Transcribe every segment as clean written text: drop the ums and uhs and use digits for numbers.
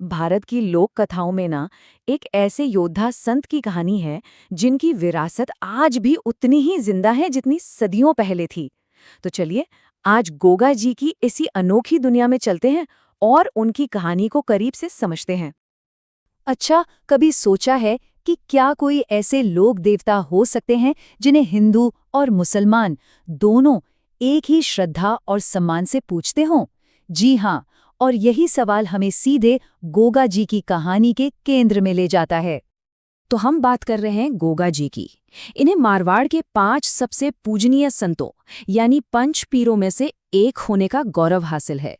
भारत की लोक कथाओं में ना एक ऐसे योद्धा संत की कहानी है जिनकी विरासत आज भी उतनी ही जिंदा है जितनी सदियों पहले थी। तो चलिए आज गोगा जी की इसी अनोखी दुनिया में चलते हैं और उनकी कहानी को करीब से समझते हैं। अच्छा, कभी सोचा है कि क्या कोई ऐसे लोक देवता हो सकते हैं जिन्हें हिंदू और मुसलमान दोनों एक ही श्रद्धा और सम्मान से पूजते हों? जी हाँ, और यही सवाल हमें सीधे गोगा जी की कहानी के केंद्र में ले जाता है। तो हम बात कर रहे हैं गोगा जी की। इन्हें मारवाड़ के 5 सबसे पूजनीय संतों यानी पंच पीरों में से एक होने का गौरव हासिल है।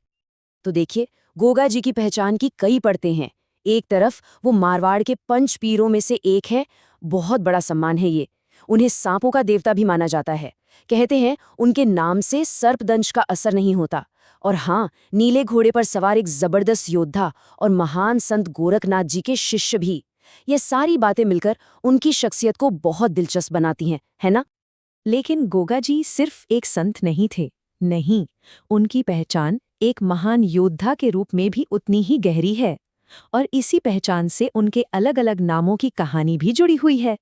तो देखिए, गोगा जी की पहचान की कई परतें हैं। एक तरफ वो मारवाड़ के पंच पीरों में से एक है, बहुत बड़ा सम्मान है ये। उन्हें सांपों का देवता भी माना जाता है। कहते हैं उनके नाम से सर्पदंश का असर नहीं होता। और हाँ, नीले घोड़े पर सवार एक जबरदस्त योद्धा और महान संत गोरखनाथ जी के शिष्य भी। ये सारी बातें मिलकर उनकी शख्सियत को बहुत दिलचस्प बनाती हैं, है ना? लेकिन गोगा जी सिर्फ एक संत नहीं थे। नहीं, उनकी पहचान एक महान योद्धा के रूप में भी उतनी ही गहरी है। और इसी पहचान से उनके अलग-अलग नामों की कहानी भी जुड़ी हुई है।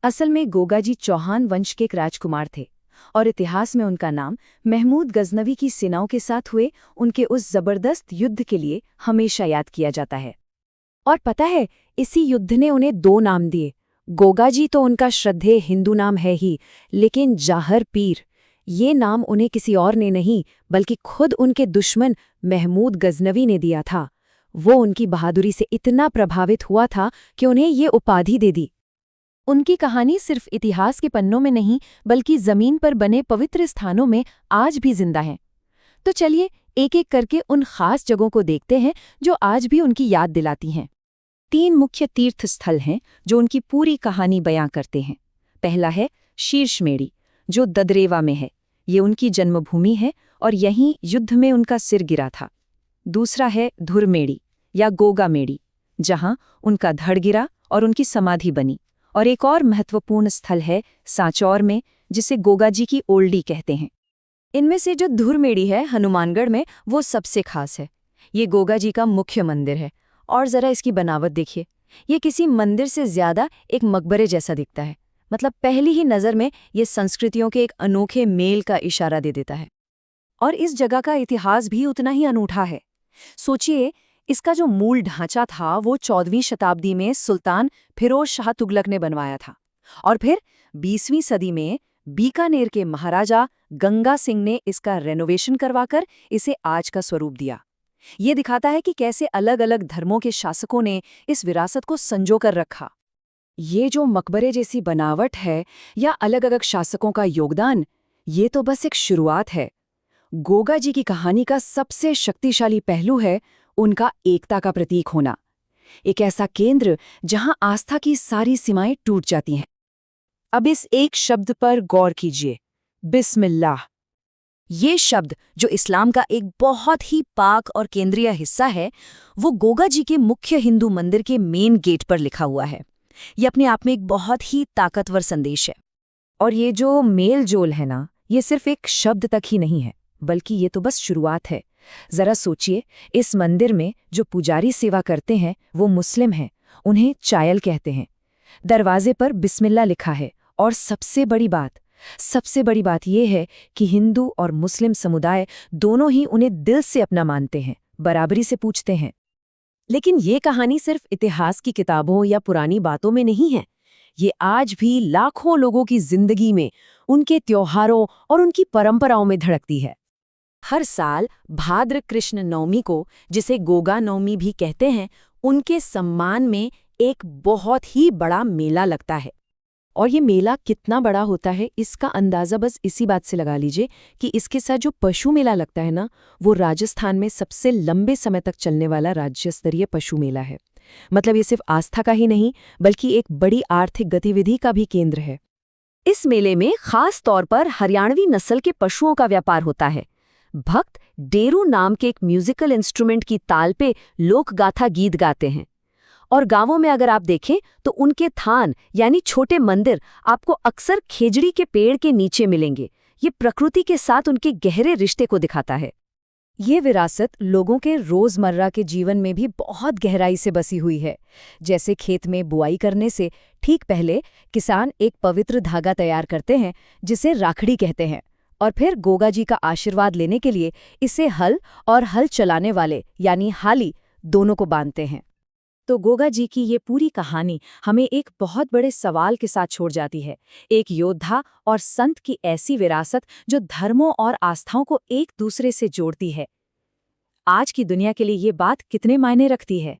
असल में गोगा जी चौहान वंश के एक राजकुमार थे और इतिहास में उनका नाम महमूद गजनवी की सेनाओं के साथ हुए उनके उस जबरदस्त युद्ध के लिए हमेशा याद किया जाता है। और पता है, इसी युद्ध ने उन्हें 2 नाम दिए। गोगा जी तो उनका श्रद्धेय हिंदू नाम है ही, लेकिन जाहर पीर, ये नाम उन्हें किसी और ने नहीं बल्कि खुद उनके दुश्मन महमूद गजनवी ने दिया था। वो उनकी बहादुरी से इतना प्रभावित हुआ था कि उन्हें ये उपाधि दे दी। उनकी कहानी सिर्फ इतिहास के पन्नों में नहीं बल्कि जमीन पर बने पवित्र स्थानों में आज भी जिंदा है। तो चलिए एक-एक करके उन खास जगहों को देखते हैं जो आज भी उनकी याद दिलाती हैं। 3 मुख्य तीर्थ स्थल हैं जो उनकी पूरी कहानी बयां करते हैं। पहला है शीर्षमेड़ी, जो ददरेवा में है। ये उनकी जन्मभूमि है और यहीं युद्ध में उनका सिर गिरा था। दूसरा है धुरमेड़ी या गोगामेड़ी, जहां उनका धड़ गिरा और उनकी समाधि बनी। और एक और महत्वपूर्ण स्थल है सांचौर में, जिसे गोगा जी की ओल्डी कहते हैं। इनमें से जो धुरमेड़ी है हनुमानगढ़ में, वो सबसे खास है। ये गोगा जी का मुख्य मंदिर है और जरा इसकी बनावट देखिए। ये किसी मंदिर से ज्यादा एक मकबरे जैसा दिखता है। मतलब पहली ही नज़र में ये संस्कृतियों के एक अनोखे मेल का इशारा दे देता है। और इस जगह का इतिहास भी उतना ही अनूठा है। सोचिए, इसका जो मूल ढांचा था वो 14वीं शताब्दी में सुल्तान फिरोज शाह तुगलक ने बनवाया था। और फिर 20वीं सदी में बीकानेर के महाराजा गंगा सिंह ने इसका रेनोवेशन करवाकर इसे आज का स्वरूप दिया। ये दिखाता है कि कैसे अलग-अलग धर्मों के शासकों ने इस विरासत को संजो कर रखा। ये जो मकबरे जैसी बनावट है या अलग-अलग शासकों का योगदान, ये तो बस एक शुरुआत है। गोगा जी की कहानी का सबसे शक्तिशाली पहलू है उनका एकता का प्रतीक होना। एक ऐसा केंद्र जहां आस्था की सारी सीमाएं टूट जाती हैं। अब इस एक शब्द पर गौर कीजिए, बिस्मिल्लाह। ये शब्द, जो इस्लाम का एक बहुत ही पाक और केंद्रीय हिस्सा है, वो गोगा जी के मुख्य हिंदू मंदिर के मेन गेट पर लिखा हुआ है। ये अपने आप में एक बहुत ही ताकतवर संदेश है। और ये जो मेल जोल है ना, ये सिर्फ एक शब्द तक ही नहीं है, बल्कि ये तो बस शुरुआत है। जरा सोचिए, इस मंदिर में जो पुजारी सेवा करते हैं वो मुस्लिम हैं, उन्हें चायल कहते हैं। दरवाजे पर बिस्मिल्लाह लिखा है और सबसे बड़ी बात ये है कि हिंदू और मुस्लिम समुदाय दोनों ही उन्हें दिल से अपना मानते हैं, बराबरी से पूछते हैं। लेकिन ये कहानी सिर्फ इतिहास की किताबों या पुरानी बातों में नहीं है। ये आज भी लाखों लोगों की जिंदगी में, उनके त्योहारों और उनकी परंपराओं में धड़कती है। हर साल भाद्र कृष्ण नवमी को, जिसे गोगा नवमी भी कहते हैं, उनके सम्मान में एक बहुत ही बड़ा मेला लगता है। और ये मेला कितना बड़ा होता है इसका अंदाज़ा बस इसी बात से लगा लीजिए कि इसके साथ जो पशु मेला लगता है ना, वो राजस्थान में सबसे लंबे समय तक चलने वाला राज्य स्तरीय पशु मेला है। मतलब ये सिर्फ आस्था का ही नहीं बल्कि एक बड़ी आर्थिक गतिविधि का भी केंद्र है। इस मेले में खास तौर पर हरियाणवी नस्ल के पशुओं का व्यापार होता है। भक्त डेरू नाम के एक म्यूजिकल इंस्ट्रूमेंट की ताल पे लोकगाथा गीत गाते हैं। और गांवों में अगर आप देखें तो उनके थान यानी छोटे मंदिर आपको अक्सर खेजड़ी के पेड़ के नीचे मिलेंगे। ये प्रकृति के साथ उनके गहरे रिश्ते को दिखाता है। ये विरासत लोगों के रोजमर्रा के जीवन में भी बहुत गहराई से बसी हुई है। जैसे खेत में बुआई करने से ठीक पहले किसान एक पवित्र धागा तैयार करते हैं जिसे राखड़ी कहते हैं, और फिर गोगा जी का आशीर्वाद लेने के लिए इसे हल और हल चलाने वाले यानी हाली दोनों को बांधते हैं। तो गोगा जी की ये पूरी कहानी हमें एक बहुत बड़े सवाल के साथ छोड़ जाती है, एक योद्धा और संत की ऐसी विरासत जो धर्मों और आस्थाओं को एक दूसरे से जोड़ती है। आज की दुनिया के लिए ये बात कितने मायने रखती है?